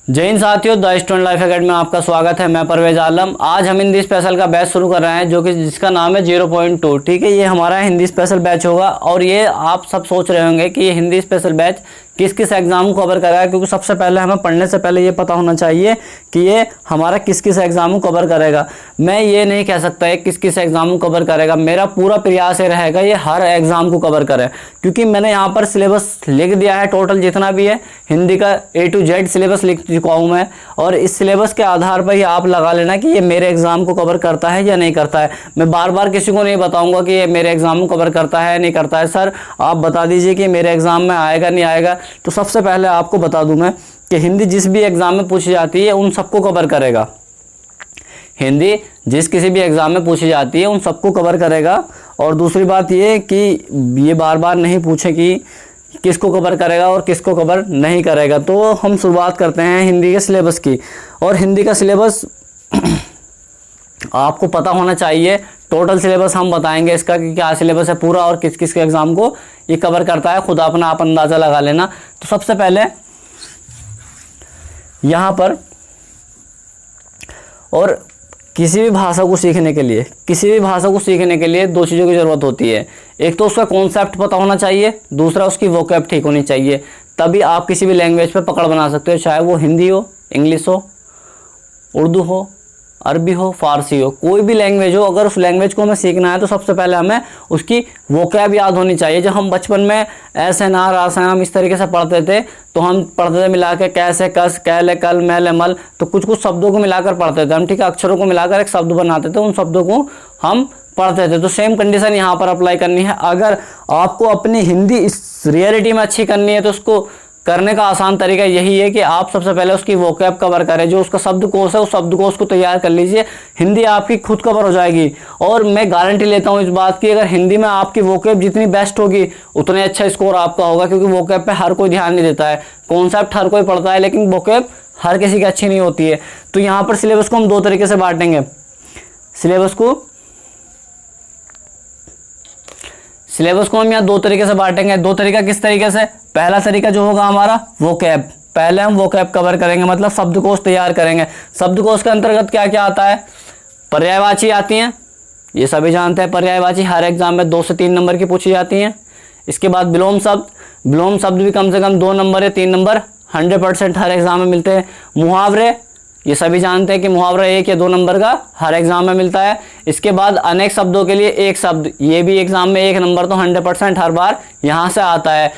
जय हिंद साथियों, the student life academy में आपका स्वागत है। मैं परवेज आलम। आज हम हिंदी स्पेशल का बैच शुरू कर रहे हैं जिसका नाम है 0.2। ठीक है, ये हमारा हिंदी स्पेशल बैच होगा। और ये आप सब सोच रहे होंगे कि ये हिंदी स्पेशल बैच किस किस एग्जाम को कवर करेगा, क्योंकि सबसे पहले हमें पढ़ने से पहले ये पता होना चाहिए कि ये हमारा किस किस एग्जाम को कवर करेगा। मैं ये नहीं कह सकता है किस किस एग्जाम को कवर करेगा, मेरा पूरा प्रयास ये रहेगा ये हर एग्जाम को कवर करे, क्योंकि मैंने यहाँ पर सिलेबस लिख दिया है। टोटल जितना भी है हिंदी का A to Z सिलेबस लिख चुका हूँ मैं, और इस सिलेबस के आधार पर ही आप लगा लेना कि ये मेरे एग्जाम को कवर करता है या नहीं करता है। मैं बार बार किसी को नहीं बताऊंगा कि ये मेरे एग्जाम को कवर करता है नहीं करता है। सर आप बता दीजिए कि मेरे एग्जाम में आएगा नहीं आएगा। तो सबसे पहले आपको बता दूं मैं कि हिंदी जिस भी एग्जाम में पूछी जाती है उन सबको कवर करेगा। हिंदी जिस किसी भी एग्जाम में पूछी जाती है उन सबको कवर करेगा। और दूसरी बात ये कि ये बार बार नहीं पूछे कि किसको कवर करेगा और किसको कवर नहीं करेगा। तो हम शुरुआत करते हैं हिंदी के सिलेबस की। और हिंदी का सिलेबस आपको पता होना चाहिए। टोटल सिलेबस हम बताएंगे इसका कि क्या सिलेबस है पूरा और किस किस के एग्जाम को ये कवर करता है, खुद अपना आप अंदाज़ा लगा लेना। तो सबसे पहले यहाँ पर, और किसी भी भाषा को सीखने के लिए दो चीज़ों की ज़रूरत होती है। एक तो उसका कॉन्सेप्ट पता होना चाहिए, दूसरा उसकी वोकैब ठीक होनी चाहिए। तभी आप किसी भी लैंग्वेज पे पकड़ बना सकते हो, चाहे वो हिंदी हो, इंग्लिश हो, उर्दू हो, अरबी हो, फारसी हो, कोई भी लैंग्वेज हो। अगर उस लैंग्वेज को हमें सीखना है तो सबसे पहले हमें उसकी वोकैब याद होनी चाहिए। जब हम बचपन में ऐसे ना रास हम इस तरीके से पढ़ते थे, तो हम पढ़ते थे मिला के कैसे कस कैले कल मैले मल, तो कुछ कुछ शब्दों को मिलाकर पढ़ते थे हम। ठीक है, अक्षरों को मिलाकर एक शब्द बनाते थे, उन शब्दों को हम पढ़ते थे। तो सेम कंडीशन यहाँ पर अप्लाई करनी है। अगर आपको अपनी हिंदी इस रियलिटी में अच्छी करनी है तो उसको करने का आसान तरीका यही है कि आप सबसे पहले उसकी वोकैब कवर करें। जो उसका शब्दकोश है उस शब्दकोश को तैयार कर लीजिए, हिंदी आपकी खुद कवर हो जाएगी। और मैं गारंटी लेता हूँ इस बात की, अगर हिंदी में आपकी वोकैब जितनी बेस्ट होगी उतने अच्छा स्कोर आपका होगा, क्योंकि वोकैब पे हर कोई ध्यान नहीं देता है। कॉन्सेप्ट हर कोई पढ़ता है लेकिन वोकैब हर किसी की अच्छी नहीं होती है। तो यहाँ पर सिलेबस को हम दो तरीके से बांटेंगे। सिलेबस को हम यहाँ दो तरीके से बांटेंगे। दो तरीका किस तरीके से? पहला तरीका जो होगा हमारा वोकैब, पहले हम वोकैब कवर करेंगे, मतलब शब्दकोश तैयार करेंगे। शब्दकोश के अंतर्गत क्या क्या आता है? पर्यायवाची आती हैं, ये सभी जानते हैं। पर्यायवाची हर एग्जाम में 2 से 3 नंबर की पूछी जाती हैं। इसके बाद विलोम शब्द भी कम से कम 2 नंबर या 3 नंबर 100% हर एग्जाम में मिलते हैं। मुहावरे, ये सभी जानते हैं कि मुहावरा 1 या 2 नंबर का हर एग्जाम में मिलता है। इसके बाद अनेक शब्दों के लिए एक शब्द, ये भी एग्जाम में 1 नंबर तो 100% हर बार यहाँ से आता है।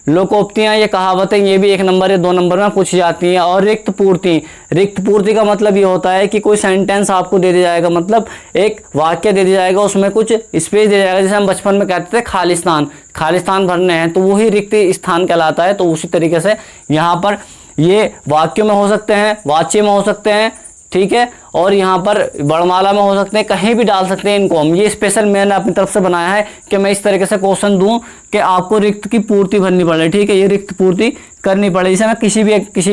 लोकोक्तियाँ ये कहावतें, ये भी 1 नंबर या 2 नंबर में पूछी जाती हैं। और रिक्त पूर्ति का मतलब ये होता है कि कोई सेंटेंस आपको दे दिया जाएगा, मतलब एक वाक्य दे दिया जाएगा, उसमें कुछ स्पेस दिया जाएगा। जैसे हम बचपन में कहते थे खालिस्तान भरने हैं, तो वही रिक्त स्थान कहलाता है। तो उसी तरीके से यहाँ पर ये वाक्यों में हो सकते हैं, वाच्य में हो सकते हैं, ठीक है, और यहाँ पर वर्णमाला में हो सकते हैं, कहीं भी डाल सकते हैं इनको हम। ये स्पेशल मैंने अपनी तरफ से बनाया है कि मैं इस तरीके से क्वेश्चन दूं कि आपको रिक्त की पूर्ति भरनी पड़े। ठीक है, ये रिक्त पूर्ति करनी पड़े, इसे मैं किसी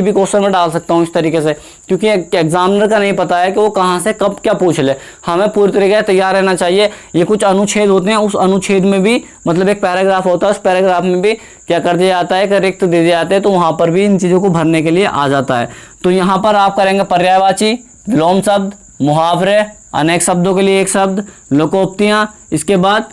भी क्वेश्चन में डाल सकता हूँ इस तरीके से, क्योंकि एग्जामिनर का नहीं पता है कि वो कहाँ से कब क्या पूछ ले। हमें पूरी तरीके से तैयार रहना चाहिए। ये कुछ अनुच्छेद होते हैं, उस अनुच्छेद में भी मतलब एक पैराग्राफ होता है, उस पैराग्राफ में भी क्या कर दिया जाता है कि रिक्त दे दिए जाते हैं, तो वहाँ पर भी इन चीज़ों को भरने के लिए आ जाता है। तो यहाँ पर आप करेंगे पर्यायवाची, विलोम शब्द, मुहावरे, अनेक शब्दों के लिए एक शब्द, लोकोक्तियाँ, इसके बाद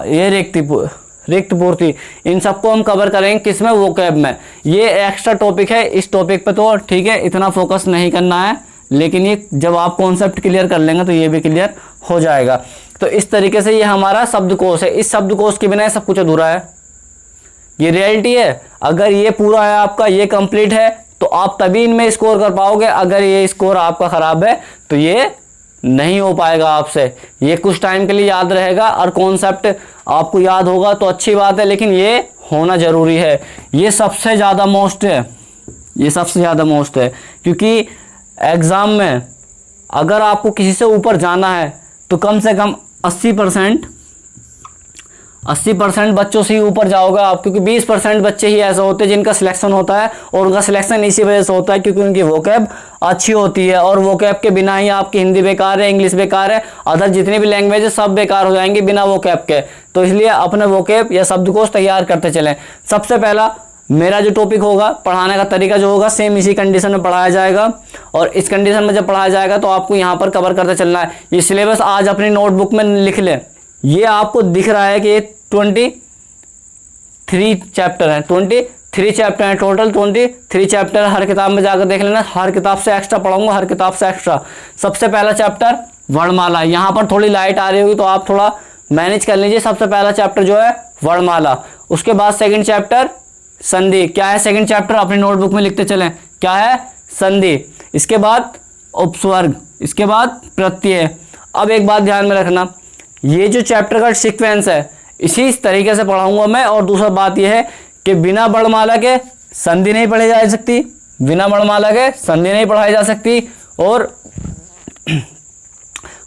ये रिक्त पूर्ति, इन सबको हम कवर करेंगे किसमें? वोकैब में। ये एक्स्ट्रा टॉपिक है, इस टॉपिक पे तो ठीक है इतना फोकस नहीं करना है, लेकिन ये जब आप कॉन्सेप्ट क्लियर कर लेंगे तो ये भी क्लियर हो जाएगा। तो इस तरीके से ये हमारा शब्दकोश है। इस शब्दकोश के बिना सब कुछ अधूरा है, ये रियलिटी है। अगर ये पूरा है आपका, ये कंप्लीट है, तो आप तभी इनमें स्कोर कर पाओगे। अगर ये स्कोर आपका खराब है तो ये नहीं हो पाएगा आपसे। ये कुछ टाइम के लिए याद रहेगा और कॉन्सेप्ट आपको याद होगा तो अच्छी बात है, लेकिन ये होना जरूरी है। ये सबसे ज़्यादा मोस्ट है, क्योंकि एग्ज़ाम में अगर आपको किसी से ऊपर जाना है तो कम से कम 80% बच्चों से ही ऊपर जाओगे आप, क्योंकि 20% बच्चे ही ऐसे होते हैं जिनका सिलेक्शन होता है, और उनका सिलेक्शन इसी वजह से होता है क्योंकि उनकी वोकैब अच्छी होती है। और वोकैब के बिना ही आपकी हिंदी बेकार है, इंग्लिश बेकार है, अदर जितनी भी लैंग्वेज है सब बेकार हो जाएंगी बिना वोकैब के। तो इसलिए अपने वोकैब या शब्दकोश तैयार करते चलें। सबसे पहला मेरा जो टॉपिक होगा, पढ़ाने का तरीका जो होगा, सेम इसी कंडीशन में पढ़ाया जाएगा। और इस कंडीशन में जब पढ़ाया जाएगा तो आपको यहाँ पर कवर करते चलना है। ये सिलेबस आज अपनी नोटबुक में लिख लें। ये आपको दिख रहा है कि ये 23 चैप्टर हैं, 23 चैप्टर हैं टोटल, 23 चैप्टर। हर किताब में जाकर देख लेना, हर किताब से एक्स्ट्रा पढ़ाऊंगा, हर किताब से एक्स्ट्रा। सबसे पहला चैप्टर वर्णमाला, यहाँ पर थोड़ी लाइट आ रही होगी तो आप थोड़ा मैनेज कर लीजिए। सबसे पहला चैप्टर जो है वर्णमाला। उसके बाद सेकंड चैप्टर संधि। क्या है सेकंड चैप्टर, अपनी नोटबुक में लिखते चलें, क्या है, संधि। इसके बाद उपस्वर्ग, इसके बाद प्रत्यय। अब एक बात ध्यान में रखना, ये जो चैप्टर का सीक्वेंस है इसी तरीके से पढ़ाऊंगा मैं। और दूसरा बात यह है कि बिना वर्णमाला के संधि नहीं पढ़ी जा सकती, बिना वर्णमाला के संधि नहीं पढ़ाई जा सकती, और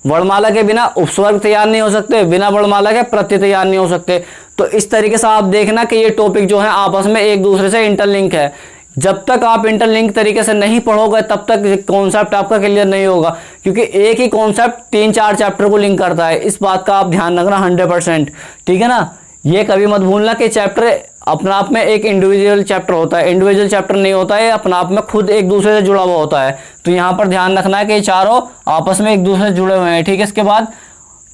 वर्णमाला के बिना उपस्वर्ग तैयार नहीं हो सकते, बिना वर्णमाला के प्रत्यय तैयार नहीं हो सकते। तो इस तरीके से आप देखना कि ये टॉपिक जो है आपस में एक दूसरे से इंटरलिंक है। जब तक आप इंटरलिंक तरीके से नहीं पढ़ोगे तब तक कॉन्सेप्ट आपका क्लियर नहीं होगा, क्योंकि एक ही कॉन्सेप्ट 3-4 चैप्टर को लिंक करता है। इस बात का आप ध्यान रखना 100%, ठीक है ना। ये कभी मत भूलना कि चैप्टर अपना आप में एक इंडिविजुअल चैप्टर होता है, इंडिविजुअल चैप्टर नहीं होता है, अपना आप में खुद एक दूसरे से जुड़ा हुआ होता है। तो यहाँ पर ध्यान रखना है कि ये चारों आपस में एक दूसरे से जुड़े हुए हैं, ठीक है। इसके बाद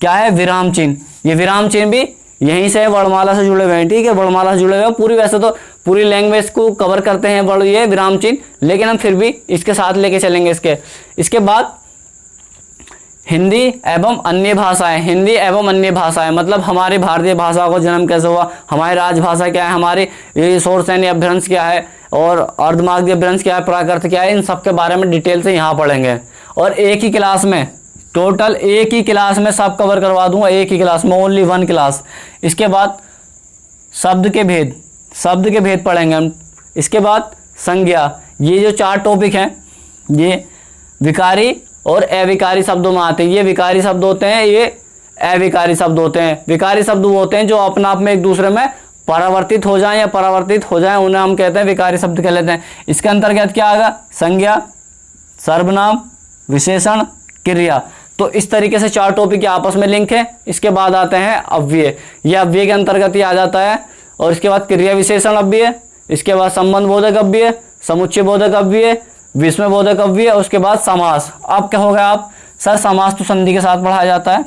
क्या है, विराम चिन्ह। ये विराम चिन्ह भी यहीं से वर्णमाला से जुड़े हुए हैं, ठीक है, वर्णमाला से जुड़े हुए हैं। पूरी वैसे तो पूरी लैंग्वेज को कवर करते हैं ये विराम चिन्ह, लेकिन हम फिर भी इसके साथ लेके चलेंगे इसके बाद हिंदी एवं अन्य भाषाएं। हिंदी एवं अन्य भाषाएं मतलब हमारी भारतीय भाषा का जन्म कैसे हुआ, हमारी राजभाषा क्या है, हमारी सोर सैन्य अभ्यंश क्या है, और अर्धमागधी अभ्यंश क्या है, प्राकृत क्या है, इन सब के बारे में डिटेल से यहाँ पढ़ेंगे। और एक ही क्लास में, टोटल एक ही क्लास में सब कवर करवा दूंगा, एक ही क्लास में, ओनली 1 क्लास। इसके बाद शब्द के भेद पढ़ेंगे हम। इसके बाद संज्ञा। ये जो 4 टॉपिक हैं ये विकारी और अविकारी शब्दों में आते हैं। ये विकारी शब्द होते हैं, ये अविकारी शब्द होते हैं। विकारी शब्द वो होते हैं जो अपने आप में एक दूसरे में परावर्तित हो जाएं या परावर्तित हो जाएं, उन्हें हम कहते हैं विकारी शब्द कह लेते हैं। इसके अंतर्गत क्या आएगा, संज्ञा, सर्वनाम, विशेषण, क्रिया। तो इस तरीके से 4 टॉपिक आपस में लिंक है। इसके बाद आते हैं अव्यय, ये अव्यय के अंतर्गत ही आ जाता है। और इसके बाद क्रिया विशेषण अव्यय, इसके बाद संबंध बोधक अव्यय, समुच्चय बोधक अव्यय, विस्मय बोधक अव्यय, और उसके बाद समास। अब क्या हो गया, आप सर समास तो संधि के साथ पढ़ाया जाता है,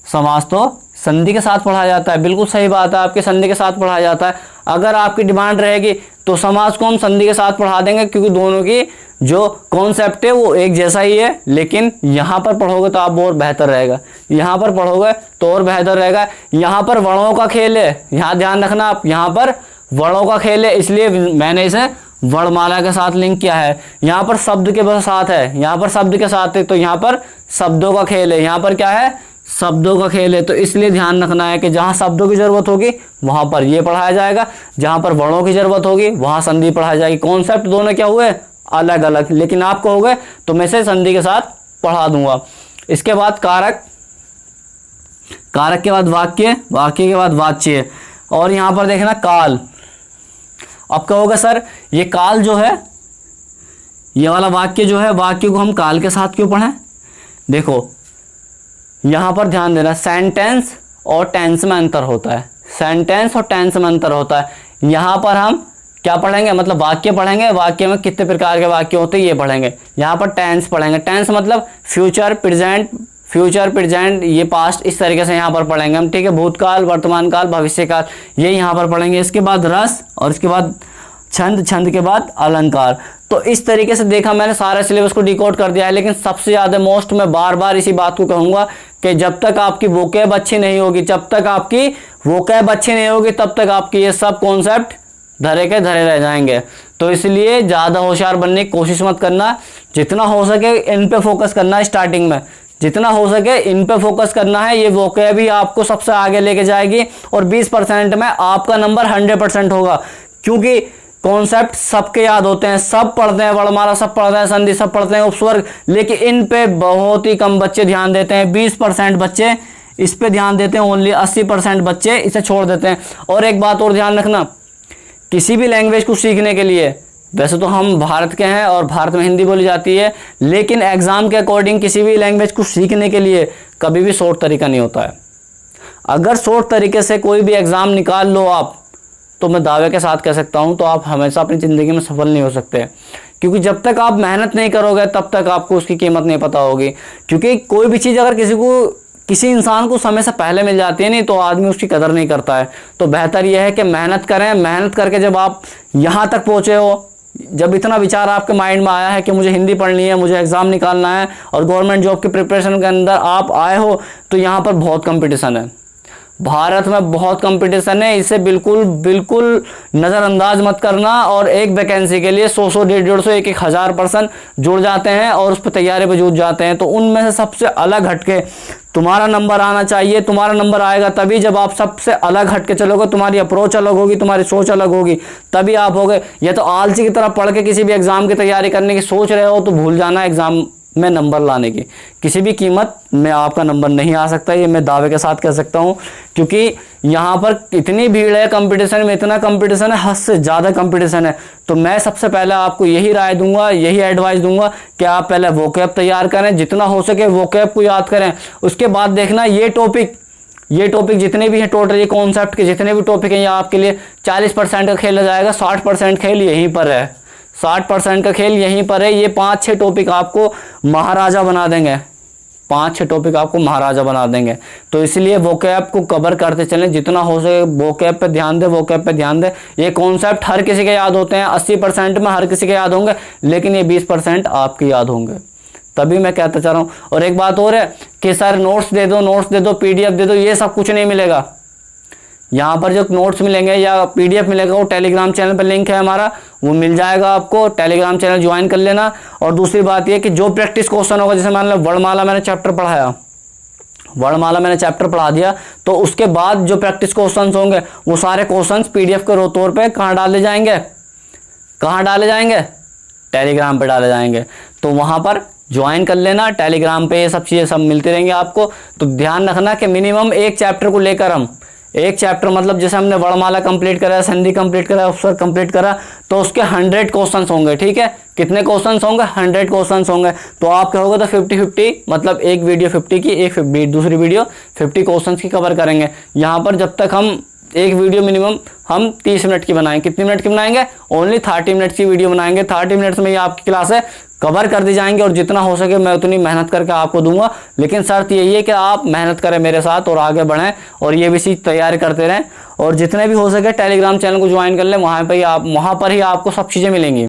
समास तो संधि के साथ पढ़ाया जाता है, बिल्कुल सही बात है, आपके संधि के साथ पढ़ाया जाता है। अगर आपकी डिमांड रहेगी तो समास को हम संधि के साथ पढ़ा देंगे, क्योंकि दोनों की जो कॉन्सेप्ट है वो एक जैसा ही है। लेकिन यहाँ पर पढ़ोगे तो आप और बेहतर रहेगा, यहाँ पर पढ़ोगे तो और बेहतर रहेगा। यहाँ पर वर्णों का खेल है, यहाँ ध्यान रखना आप, यहाँ पर वर्णों का खेल है, इसलिए मैंने इसे वर्णमाला के साथ लिंक किया है। यहाँ पर शब्द के साथ है, यहाँ पर शब्द के साथ है, तो यहाँ पर शब्दों का खेल है। यहाँ पर क्या है, शब्दों का खेल है। तो इसलिए ध्यान रखना है कि जहाँ शब्दों की जरूरत होगी वहाँ पर ये पढ़ाया जाएगा, जहाँ पर वर्णों की जरूरत होगी वहाँ संधि पढ़ाई जाएगी। कॉन्सेप्ट दोनों क्या हुए, अलग अलग, लेकिन आप कहोगे तो मैं से संधि के साथ पढ़ा दूंगा। इसके बाद कारक, कारक के बाद वाक्य, वाक्य के बाद वाच्य, और यहाँ पर देखना काल। अब कहोगे सर ये काल जो है, ये वाला वाक्य जो है, वाक्य को हम काल के साथ क्यों पढ़ें। देखो यहाँ पर ध्यान देना, सेंटेंस और टेंस में अंतर होता है, सेंटेंस और टेंस में अंतर होता है। यहाँ पर हम क्या पढ़ेंगे, मतलब वाक्य पढ़ेंगे, वाक्य में कितने प्रकार के वाक्य होते हैं ये पढ़ेंगे। यहाँ पर टेंस पढ़ेंगे, टेंस मतलब फ्यूचर, प्रेजेंट, फ्यूचर, प्रेजेंट, ये पास्ट, इस तरीके से यहाँ पर पढ़ेंगे हम, ठीक है। भूतकाल, वर्तमान काल, भविष्य काल, ये यहाँ पर पढ़ेंगे। इसके बाद रस, और इसके बाद छंद, छंद के बाद अलंकार। तो इस तरीके से देखा मैंने सारे सिलेबस को डिकोड कर दिया है। लेकिन सबसे ज़्यादा मोस्ट मैं बार बार इसी बात को कहूँगा कि जब तक आपकी वोकैब अच्छी नहीं होगी, जब तक आपकी वोकैब अच्छी नहीं होगी, तब तक आपके ये सब कॉन्सेप्ट धरे के धरे रह जाएंगे। तो इसलिए ज़्यादा होशियार बनने की कोशिश मत करना, जितना हो सके इन पे फोकस करना, स्टार्टिंग में जितना हो सके इन पे फोकस करना है। ये वोकैब भी आपको सबसे आगे लेके जाएगी, और 20% में आपका नंबर 100% होगा, क्योंकि कॉन्सेप्ट सबके याद होते हैं, सब पढ़ते हैं, वर्णमाला सब पढ़ते हैं, संधि सब पढ़ते हैं, उपस्वर्ग, लेकिन इन पे बहुत ही कम बच्चे ध्यान देते हैं। 20% बच्चे इस पे ध्यान देते हैं, ओनली 80% बच्चे इसे छोड़ देते हैं। और एक बात और ध्यान रखना, किसी भी लैंग्वेज को सीखने के लिए, वैसे तो हम भारत के हैं और भारत में हिंदी बोली जाती है, लेकिन एग्जाम के अकॉर्डिंग किसी भी लैंग्वेज को सीखने के लिए कभी भी शॉर्ट तरीका नहीं होता है। अगर शॉर्ट तरीके से कोई भी एग्जाम निकाल लो आप, तो मैं दावे के साथ कह सकता हूँ तो आप हमेशा अपनी ज़िंदगी में सफल नहीं हो सकते, क्योंकि जब तक आप मेहनत नहीं करोगे तब तक आपको उसकी कीमत नहीं पता होगी। क्योंकि कोई भी चीज़ अगर किसी इंसान को समय से पहले मिल जाती है नहीं तो आदमी उसकी कदर नहीं करता है। तो बेहतर यह है कि मेहनत करें, मेहनत करके जब आप यहाँ तक पहुँचे हो, जब इतना विचार आपके माइंड में आया है कि मुझे हिंदी पढ़नी है, मुझे एग्ज़ाम निकालना है और गवर्नमेंट जॉब की प्रिपरेशन के अंदर आप आए हो, तो यहाँ पर बहुत कंपटीशन है, भारत में बहुत कंपटीशन है। इसे बिल्कुल नज़रअंदाज मत करना। और एक वैकेंसी के लिए 100 150 1,000 पर्सन जुड़ जाते हैं और उस पर तैयारी पर जुट जाते हैं। तो उनमें से सबसे अलग हटके तुम्हारा नंबर आना चाहिए। तुम्हारा नंबर आएगा तभी जब आप सबसे अलग हटके चलोगे, तुम्हारी अप्रोच अलग होगी, तुम्हारी सोच अलग होगी, तभी आप होगे। ये तो आलसी की तरह पढ़ के किसी भी एग्ज़ाम की तैयारी करने की सोच रहे हो तो भूल जाना एग्ज़ाम में नंबर लाने की किसी भी कीमत में आपका नंबर नहीं आ सकता। ये मैं दावे के साथ कह सकता हूँ, क्योंकि यहाँ पर इतनी भीड़ है, कंपटीशन में इतना कंपटीशन है, हद से ज़्यादा कंपटीशन है। तो मैं सबसे पहले आपको यही राय दूंगा, यही एडवाइस दूंगा कि आप पहले वोकैब तैयार करें, जितना हो सके वोकैब को याद करें। उसके बाद देखना ये टॉपिक जितने भी हैं, टोटल ये कॉन्सेप्ट के जितने भी टॉपिक हैं, ये आपके लिए 40% का खेल जाएगा, 60% खेल यहीं पर है, 60% का खेल यहीं पर है। ये 5-6 टॉपिक आपको महाराजा बना देंगे, 5-6 टॉपिक आपको महाराजा बना देंगे। तो इसलिए वोकैब को कवर करते चलें, जितना हो सके वोकैब पे ध्यान दें, वोकैब पे ध्यान दें। ये कॉन्सेप्ट हर किसी के याद होते हैं, 80% में हर किसी के याद होंगे, लेकिन ये 20% आपके याद होंगे। तभी मैं कहता चाह रहा हूँ। और एक बात और है कि सर नोट्स दे दो, PDF दे दो, ये सब कुछ नहीं मिलेगा। यहाँ पर जो नोट्स मिलेंगे या PDF मिलेगा वो टेलीग्राम चैनल पर लिंक है हमारा, वो मिल जाएगा आपको, टेलीग्राम चैनल ज्वाइन कर लेना। और दूसरी बात ये कि जो प्रैक्टिस क्वेश्चन होगा, जैसे मान लो वर्णमाला मैंने चैप्टर पढ़ा दिया, तो उसके बाद जो प्रैक्टिस क्वेश्चंस होंगे वो सारे क्वेश्चंस PDF के तौर पे कहाँ डाले जाएंगे, टेलीग्राम पे डाले जाएंगे। तो वहाँ पर ज्वाइन कर लेना, टेलीग्राम पे ये सब चीज़ें सब मिलती रहेंगी आपको। तो ध्यान रखना कि मिनिमम एक चैप्टर को लेकर हम एक चैप्टर, मतलब जैसे हमने वर्णमाला कंप्लीट करा, संधि कंप्लीट करा, उपसर्ग कंप्लीट करा, तो उसके 100 क्वेश्चंस होंगे। ठीक है, कितने क्वेश्चंस होंगे? 100 क्वेश्चंस होंगे। तो आप क्या होगा, तो 50-50, मतलब एक वीडियो 50 की, एक दूसरी वीडियो 50 क्वेश्चंस की कवर करेंगे। यहाँ पर जब तक हम एक वीडियो मिनिमम हम 30 मिनट की बनाएंगे, कितनी मिनट की बनाएंगे? ओनली 30 मिनट की वीडियो बनाएंगे। 30 मिनट्स में ये आपकी क्लासें कवर कर दी जाएंगे और जितना हो सके मैं उतनी मेहनत करके आपको दूंगा। लेकिन शर्त यही है कि आप मेहनत करें मेरे साथ और आगे बढ़ें और ये भी चीज़ तैयारी करते रहें। और जितने भी हो सके टेलीग्राम चैनल को ज्वाइन कर लें, वहाँ पर ही आपको सब चीज़ें मिलेंगी।